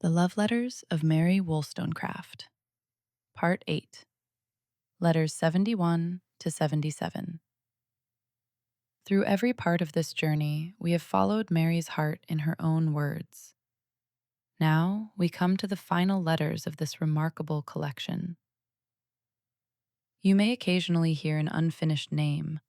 The Love Letters of Mary Wollstonecraft, Part 8, Letters 71 to 77. Through every part of this journey, we have followed Mary's heart in her own words. Now we come to the final letters of this remarkable collection. You may occasionally hear an unfinished name,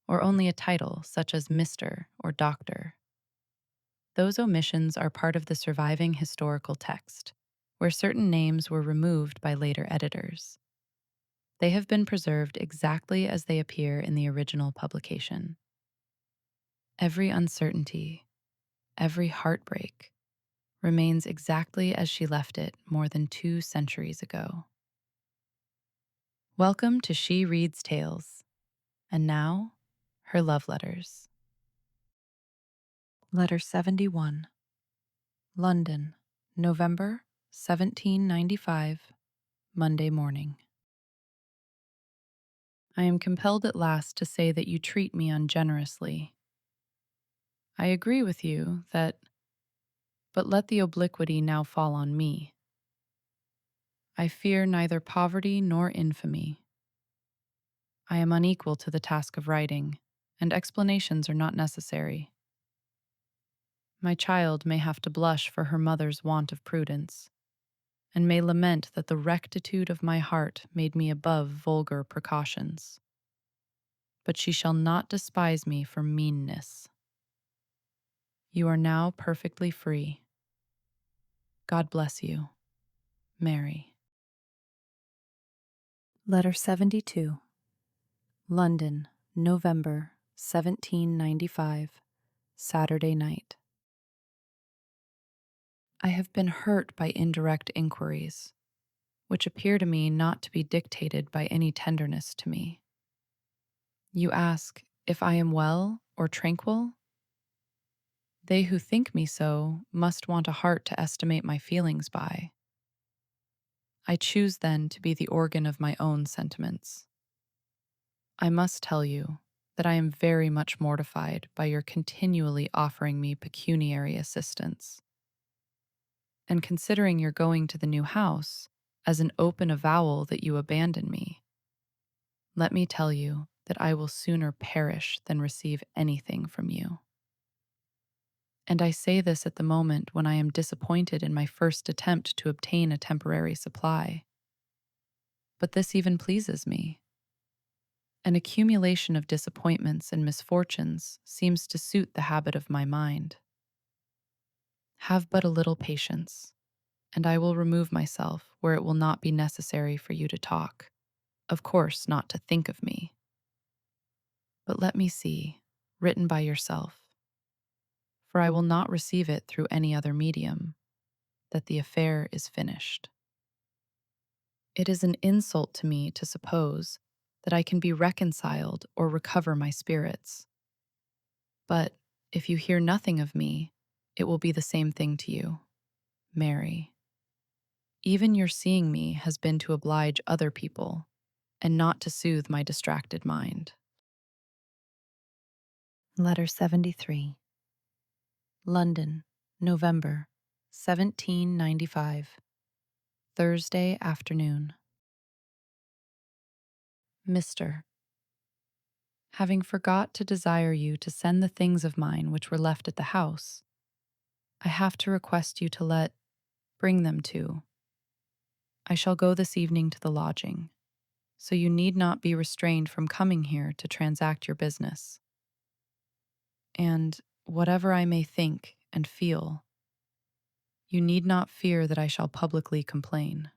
or only a title such as Mr. or Doctor. Those omissions are part of the surviving historical text, where certain names were removed by later editors. They have been preserved exactly as they appear in the original publication. Every uncertainty, every heartbreak, remains exactly as she left it more than 2 centuries ago. Welcome to She Reads Tales, and now, her love letters. Letter 71. London, November 1795, Monday morning. I am compelled at last to say that you treat me ungenerously. I agree with you but let the obliquity now fall on me. I fear neither poverty nor infamy. I am unequal to the task of writing, and explanations are not necessary. My child may have to blush for her mother's want of prudence, and may lament that the rectitude of my heart made me above vulgar precautions. But she shall not despise me for meanness. You are now perfectly free. God bless you, Mary. Letter 72. London, November 1795, Saturday night. I have been hurt by indirect inquiries, which appear to me not to be dictated by any tenderness to me. You ask if I am well or tranquil? They who think me so must want a heart to estimate my feelings by. I choose then to be the organ of my own sentiments. I must tell you that I am very much mortified by your continually offering me pecuniary assistance. And considering your going to the new house as an open avowal that you abandon me, let me tell you that I will sooner perish than receive anything from you. And I say this at the moment when I am disappointed in my first attempt to obtain a temporary supply. But this even pleases me. An accumulation of disappointments and misfortunes seems to suit the habit of my mind. Have but a little patience, and I will remove myself where it will not be necessary for you to talk, of course not to think of me. But let me see, written by yourself, for I will not receive it through any other medium, that the affair is finished. It is an insult to me to suppose that I can be reconciled or recover my spirits. But if you hear nothing of me, it will be the same thing to you, Mary. Even your seeing me has been to oblige other people, and not to soothe my distracted mind. Letter 73. London, November 1795, Thursday afternoon. Mr. Having forgot to desire you to send the things of mine which were left at the house, I have to request you to bring them to. I shall go this evening to the lodging, so you need not be restrained from coming here to transact your business. And whatever I may think and feel, you need not fear that I shall publicly complain.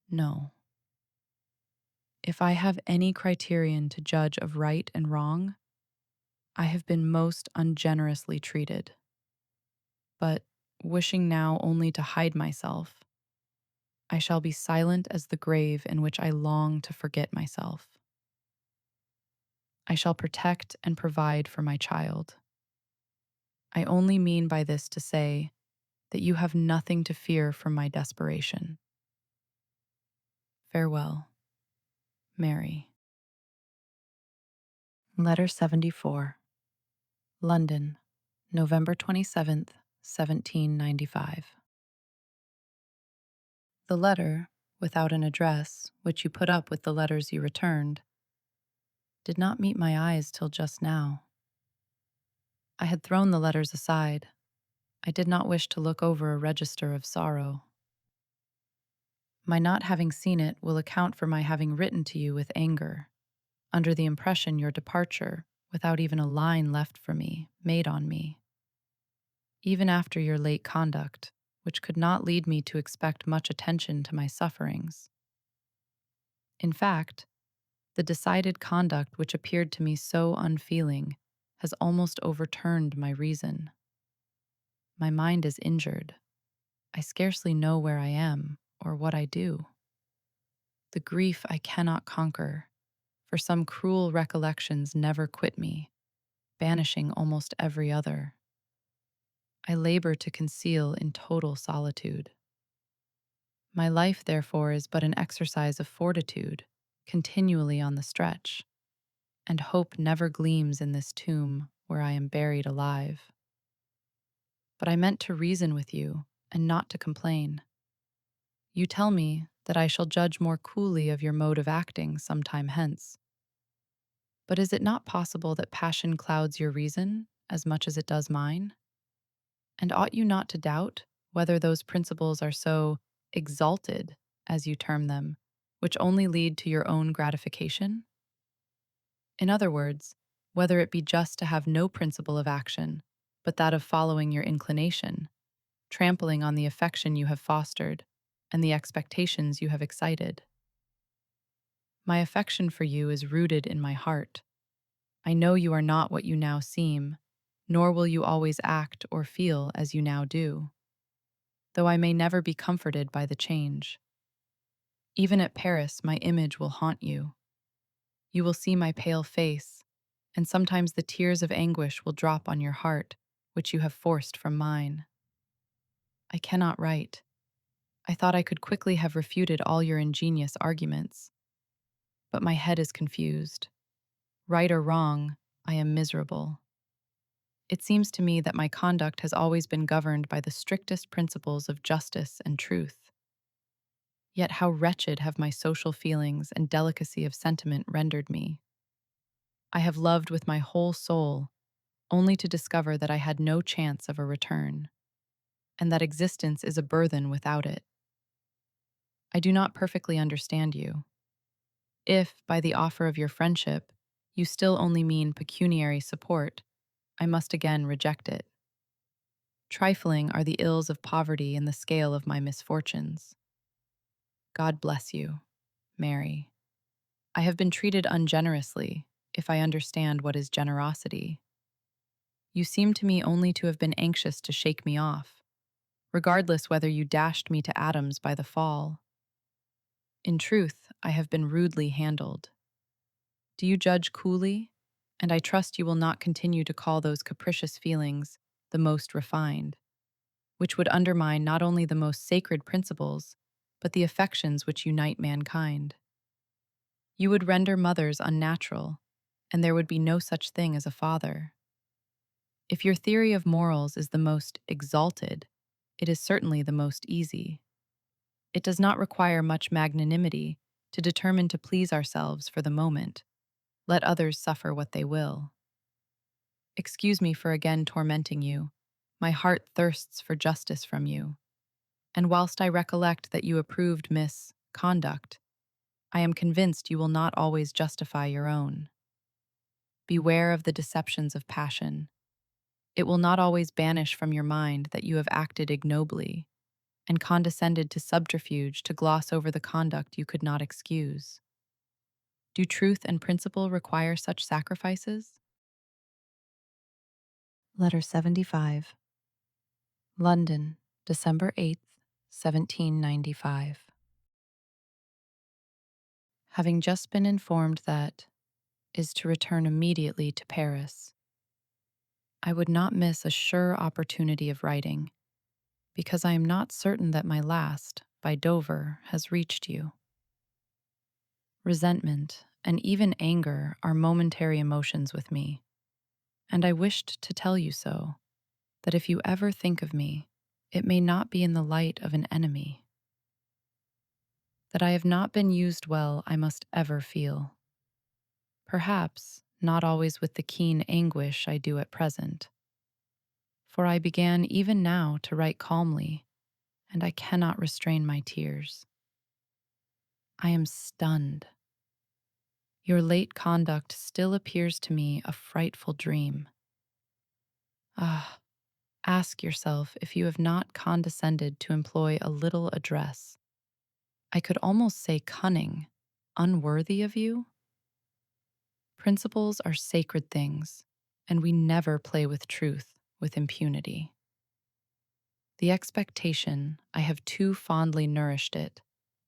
No. If I have any criterion to judge of right and wrong, I have been most ungenerously treated. But, wishing now only to hide myself, I shall be silent as the grave in which I long to forget myself. I shall protect and provide for my child. I only mean by this to say that you have nothing to fear from my desperation. Farewell, Mary. Letter 74. London, November 27th, 1795. The letter, without an address, which you put up with the letters you returned, did not meet my eyes till just now. I had thrown the letters aside. I did not wish to look over a register of sorrow. My not having seen it will account for my having written to you with anger, under the impression your departure, without even a line left for me, made on me. Even after your late conduct, which could not lead me to expect much attention to my sufferings. In fact, the decided conduct which appeared to me so unfeeling has almost overturned my reason. My mind is injured. I scarcely know where I am or what I do. The grief I cannot conquer, for some cruel recollections never quit me, banishing almost every other. I labor to conceal in total solitude. My life, therefore, is but an exercise of fortitude, continually on the stretch, and hope never gleams in this tomb where I am buried alive. But I meant to reason with you, and not to complain. You tell me that I shall judge more coolly of your mode of acting some time hence. But is it not possible that passion clouds your reason as much as it does mine? And ought you not to doubt whether those principles are so exalted, as you term them, which only lead to your own gratification? In other words, whether it be just to have no principle of action, but that of following your inclination, trampling on the affection you have fostered and the expectations you have excited. My affection for you is rooted in my heart. I know you are not what you now seem, nor will you always act or feel as you now do, though I may never be comforted by the change. Even at Paris, my image will haunt you. You will see my pale face, and sometimes the tears of anguish will drop on your heart, which you have forced from mine. I cannot write. I thought I could quickly have refuted all your ingenious arguments. But my head is confused. Right or wrong, I am miserable. It seems to me that my conduct has always been governed by the strictest principles of justice and truth. Yet how wretched have my social feelings and delicacy of sentiment rendered me. I have loved with my whole soul, only to discover that I had no chance of a return, and that existence is a burthen without it. I do not perfectly understand you. If, by the offer of your friendship, you still only mean pecuniary support, I must again reject it. Trifling are the ills of poverty in the scale of my misfortunes. God bless you, Mary. I have been treated ungenerously, if I understand what is generosity. You seem to me only to have been anxious to shake me off, regardless whether you dashed me to atoms by the fall. In truth, I have been rudely handled. Do you judge coolly? And I trust you will not continue to call those capricious feelings the most refined, which would undermine not only the most sacred principles, but the affections which unite mankind. You would render mothers unnatural, and there would be no such thing as a father. If your theory of morals is the most exalted, it is certainly the most easy. It does not require much magnanimity to determine to please ourselves for the moment. Let others suffer what they will. Excuse me for again tormenting you. My heart thirsts for justice from you. And whilst I recollect that you approved misconduct, I am convinced you will not always justify your own. Beware of the deceptions of passion. It will not always banish from your mind that you have acted ignobly and condescended to subterfuge to gloss over the conduct you could not excuse. Do truth and principle require such sacrifices? Letter 75. London, December 8th, 1795. Having just been informed that is to return immediately to Paris, I would not miss a sure opportunity of writing, because I am not certain that my last, by Dover, has reached you. Resentment and even anger are momentary emotions with me, and I wished to tell you so, that if you ever think of me, it may not be in the light of an enemy. that I have not been used well I must ever feel. Perhaps not always with the keen anguish I do at present, for I began even now to write calmly, and I cannot restrain my tears. I am stunned. Your late conduct still appears to me a frightful dream. Ah, ask yourself if you have not condescended to employ a little address. I could almost say cunning, unworthy of you. Principles are sacred things, and we never play with truth with impunity. The expectation, I have too fondly nourished it,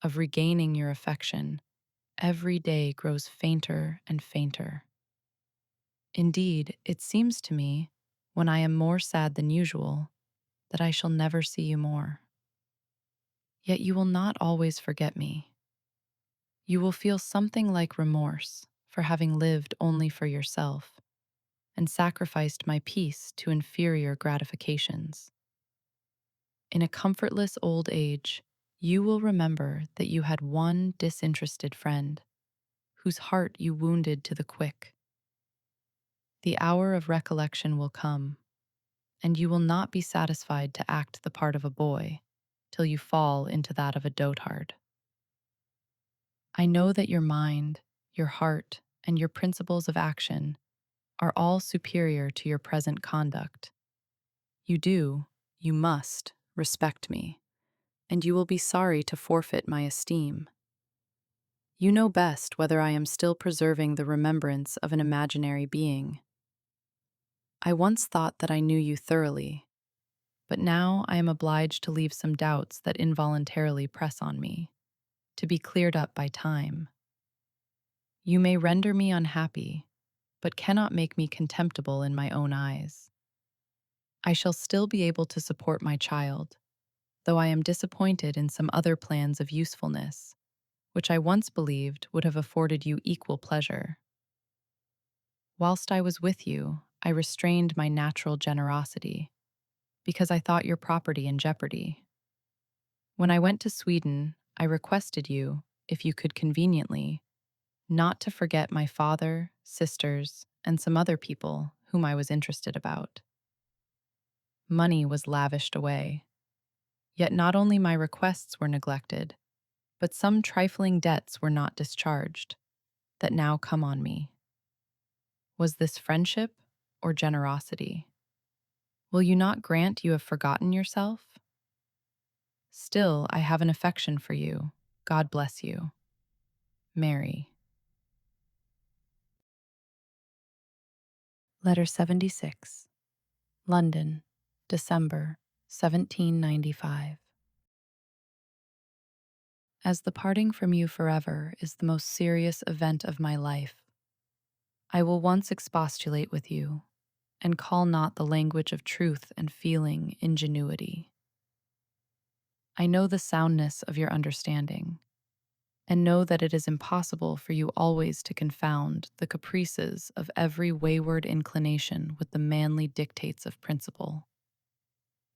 of regaining your affection, every day grows fainter and fainter. Indeed, it seems to me, when I am more sad than usual, that I shall never see you more. Yet you will not always forget me. You will feel something like remorse for having lived only for yourself and sacrificed my peace to inferior gratifications. In a comfortless old age, you will remember that you had one disinterested friend whose heart you wounded to the quick. The hour of recollection will come, and you will not be satisfied to act the part of a boy till you fall into that of a dotard. I know that your mind, your heart, and your principles of action are all superior to your present conduct. You must respect me, and you will be sorry to forfeit my esteem. You know best whether I am still preserving the remembrance of an imaginary being. I once thought that I knew you thoroughly, but now I am obliged to leave some doubts that involuntarily press on me, to be cleared up by time. You may render me unhappy, but cannot make me contemptible in my own eyes. I shall still be able to support my child, though I am disappointed in some other plans of usefulness, which I once believed would have afforded you equal pleasure. Whilst I was with you, I restrained my natural generosity, because I thought your property in jeopardy. When I went to Sweden, I requested you, if you could conveniently, not to forget my father, sisters, and some other people whom I was interested about. Money was lavished away. Yet not only my requests were neglected, but some trifling debts were not discharged, that now come on me. Was this friendship or generosity? Will you not grant you have forgotten yourself? Still, I have an affection for you. God bless you. Mary. Letter 76. London, December, 1795. As the parting from you forever is the most serious event of my life, I will once expostulate with you, and call not the language of truth and feeling ingenuity. I know the soundness of your understanding, and know that it is impossible for you always to confound the caprices of every wayward inclination with the manly dictates of principle.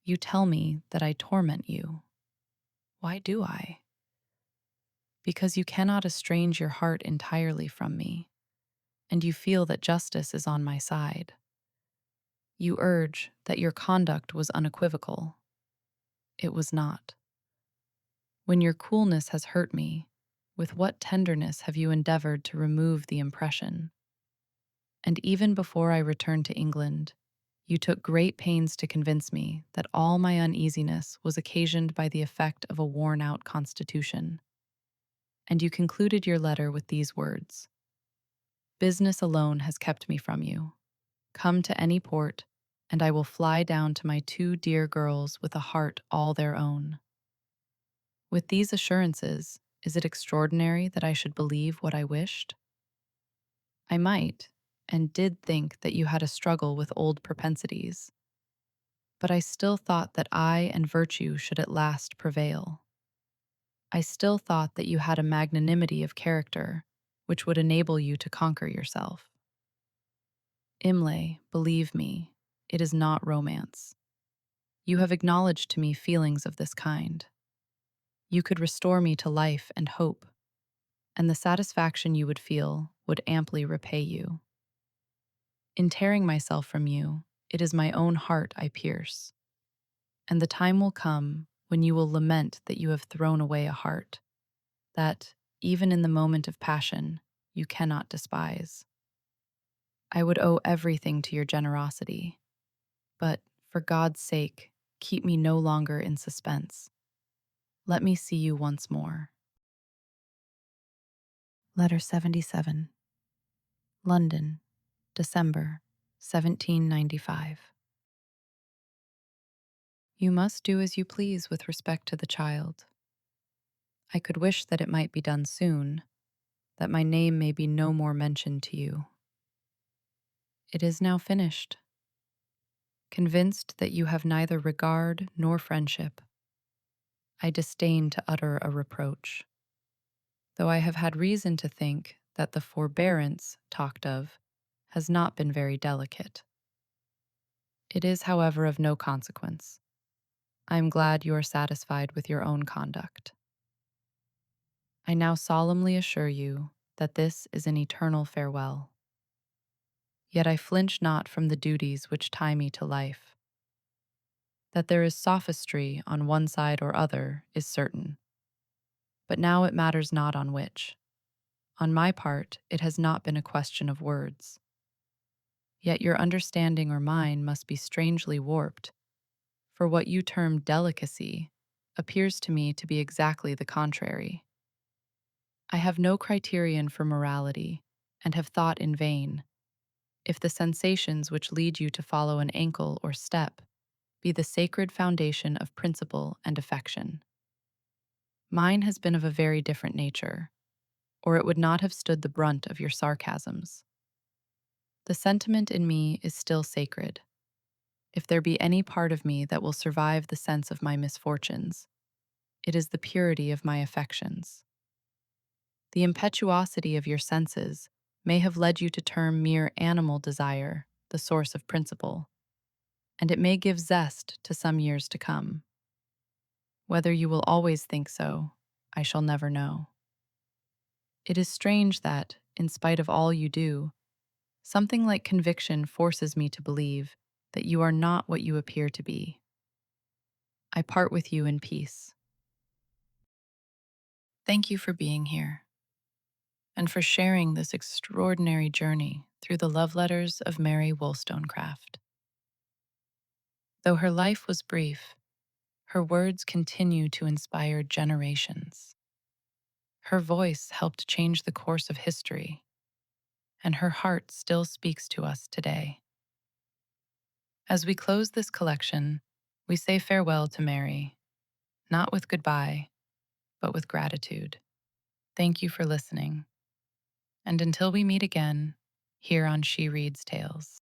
You tell me that I torment you. Why do I? Because you cannot estrange your heart entirely from me, and you feel that justice is on my side. You urge that your conduct was unequivocal. It was not. When your coolness has hurt me, with what tenderness have you endeavored to remove the impression? And even before I returned to England, you took great pains to convince me that all my uneasiness was occasioned by the effect of a worn-out constitution. And you concluded your letter with these words: "Business alone has kept me from you. Come to any port, and I will fly down to my two dear girls with a heart all their own." With these assurances, is it extraordinary that I should believe what I wished? I might, and did think that you had a struggle with old propensities, but I still thought that I and virtue should at last prevail. I still thought that you had a magnanimity of character which would enable you to conquer yourself. Imlay, believe me, it is not romance. You have acknowledged to me feelings of this kind. You could restore me to life and hope, and the satisfaction you would feel would amply repay you. In tearing myself from you, it is my own heart I pierce, and the time will come when you will lament that you have thrown away a heart that, even in the moment of passion, you cannot despise. I would owe everything to your generosity, but for God's sake, keep me no longer in suspense. Let me see you once more. Letter 77. London, December 1795. You must do as you please with respect to the child. I could wish that it might be done soon, that my name may be no more mentioned to you. It is now finished. Convinced that you have neither regard nor friendship, I disdain to utter a reproach, though I have had reason to think that the forbearance talked of has not been very delicate. It is, however, of no consequence. I am glad you are satisfied with your own conduct. I now solemnly assure you that this is an eternal farewell. Yet I flinch not from the duties which tie me to life. That there is sophistry on one side or other is certain, but now it matters not on which. On my part, it has not been a question of words. Yet your understanding or mine must be strangely warped, for what you term delicacy appears to me to be exactly the contrary. I have no criterion for morality, and have thought in vain, if the sensations which lead you to follow an ankle or step be the sacred foundation of principle and affection. Mine has been of a very different nature, or it would not have stood the brunt of your sarcasms. The sentiment in me is still sacred. If there be any part of me that will survive the sense of my misfortunes, it is the purity of my affections. The impetuosity of your senses may have led you to term mere animal desire the source of principle, and it may give zest to some years to come. Whether you will always think so, I shall never know. It is strange that, in spite of all you do, something like conviction forces me to believe that you are not what you appear to be. I part with you in peace. Thank you for being here, and for sharing this extraordinary journey through the love letters of Mary Wollstonecraft. Though her life was brief, her words continue to inspire generations. Her voice helped change the course of history, and her heart still speaks to us today. As we close this collection, we say farewell to Mary, not with goodbye, but with gratitude. Thank you for listening, and until we meet again, here on She Reads Tales.